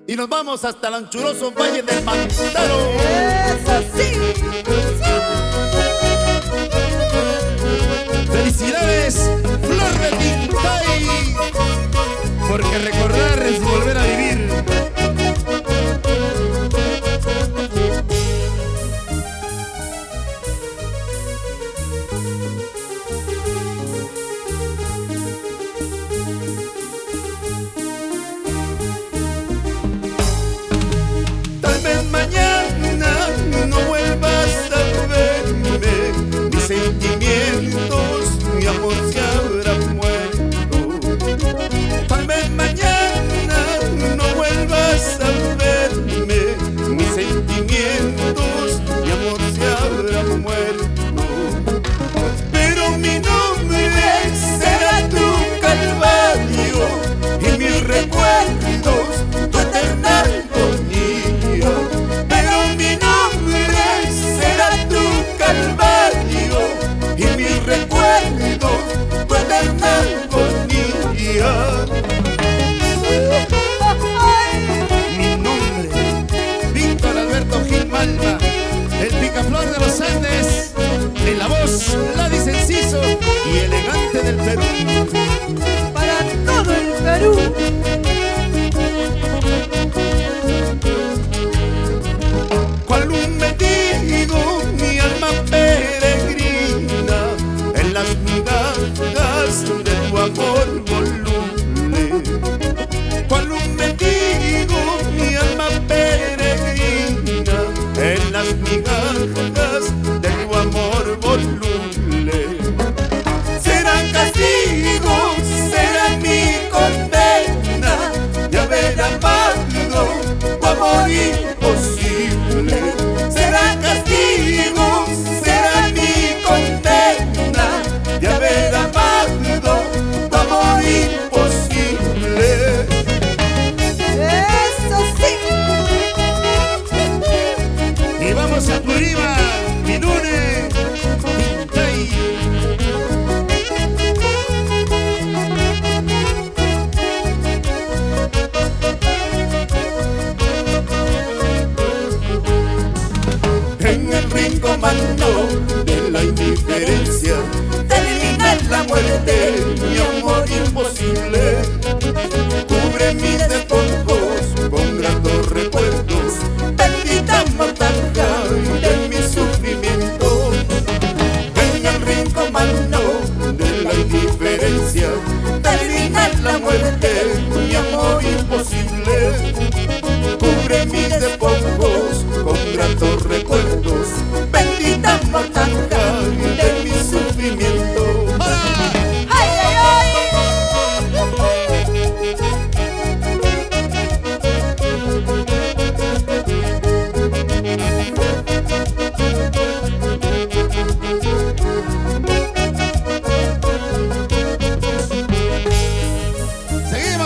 Y nos vamos hasta el anchuroso Valle del Mantaro. ¡Eso sí! ¡Felicidades, Flor de Tintay! Porque recordar es volver a vivir. Tal vez mañana no vuelvas a verme, mis sentimientos, mi amor se habrán muerto. Tal vez mañana no vuelvas a verme, mis sentimientos, mi amor se habrán muerto. Pero mi nombre será tu calvario y mis recuerdos tu eterna agonía. Pero mi nombre será tu calvario y mis recuerdos tu eterna agonía. Mi nombre, Víctor Alberto Gil Malva, el picaflor de los Andes, en la voz, Gladys Enciso y elegante del Perú. Para todo el Perú. Cual un mendigo, mi alma peregrina en las migajas de tu amor voluble. Cual un mendigo, mi alma peregrina en las migajas de tu amor voluble. Serán castigos, será mi condena de haber amado tu amor imposible. Será castigo, será mi condena de haber amado tu amor imposible. ¡Eso sí! Y vamos a Purima, Minune, Tintay. En el rincón mando de la indiferencia termina la muerte, mi amor imposible. Cubre mis despojos con gratos recuerdos, bendita mortaja de mi sufrimiento. En el rincón mando de la indiferencia termina la muerte, mi amor imposible. Cubre mis despojos con gratos recuerdos, bendita mortaja de mi sufrimiento. ¡Ay, ay, ay!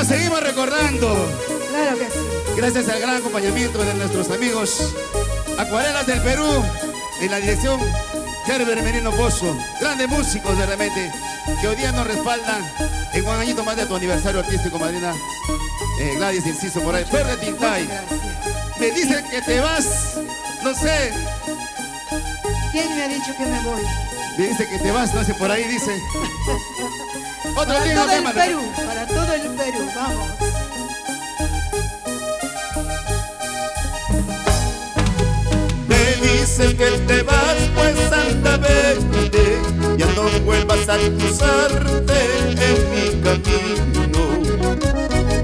Seguimos recordando. Claro que sí. Gracias al gran acompañamiento de nuestros amigos Acuarelas del Perú, en la dirección Herbert Merino Pozo, grandes músicos de repente que hoy día nos respaldan en un añito más de tu aniversario artístico, madrina Gladys Enciso por ahí. Flor de Tintay, Gracias. me dicen que te vas, no sé, ¿Quién me ha dicho que me voy? me dice que te vas, no sé, por ahí dice. Otro Para lindo todo el tema. Perú, para todo el Perú, vamos. Me dicen que te vas, pues anda, vete, ya no vuelvas a cruzarte en mi camino.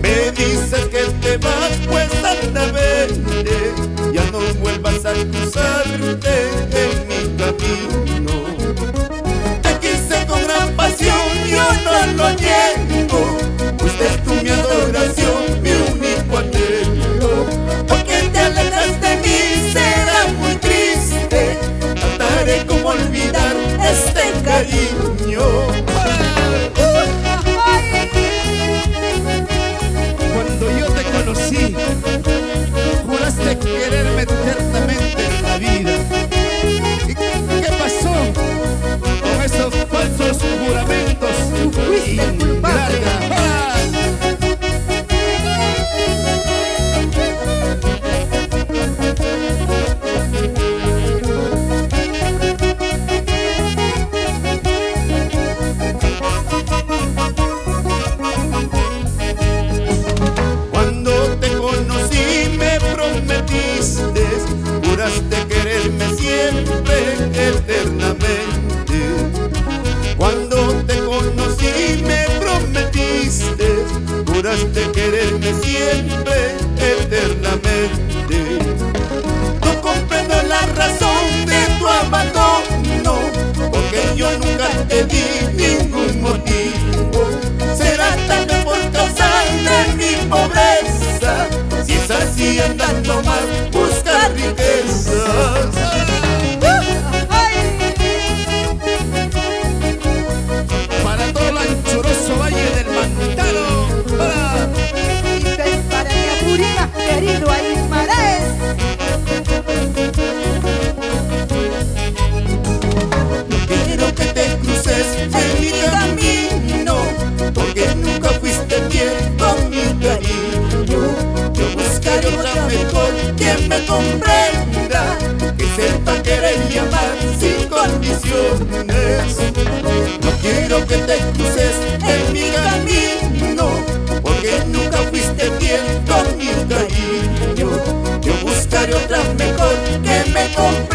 Me dicen que te vas, pues anda, vete, ya no vuelvas a cruzarte en mi camino. Te quise con gran pasión, yo no lo niego, fuiste tú mi adoración, mi único anhelo. Porque te alejas de mí será muy triste, trataré como olvidar este cariño. Cuando yo te conocí, juraste quererme eternamente en la vida. ¿Y qué pasó con esos falsos juramentos? Tú fuiste el culpable. Ingrata. te di ningún motivo. Será también por causa de mi pobreza. Si es así andando mal, busca riquezas. Para todo el anchuroso valle del Pantano. ¡Hola! Y para mi Apurímac, querido Aymaraes. Quiero que te cruces en mi camino, porque nunca fuiste bien con mi cariño. Yo buscaré otra mejor que me comprenda, que sepa querer y amar sin condiciones. No quiero que te cruces en mi camino, porque nunca fuiste bien con mi cariño. Yo buscaré otra mejor que me comprenda,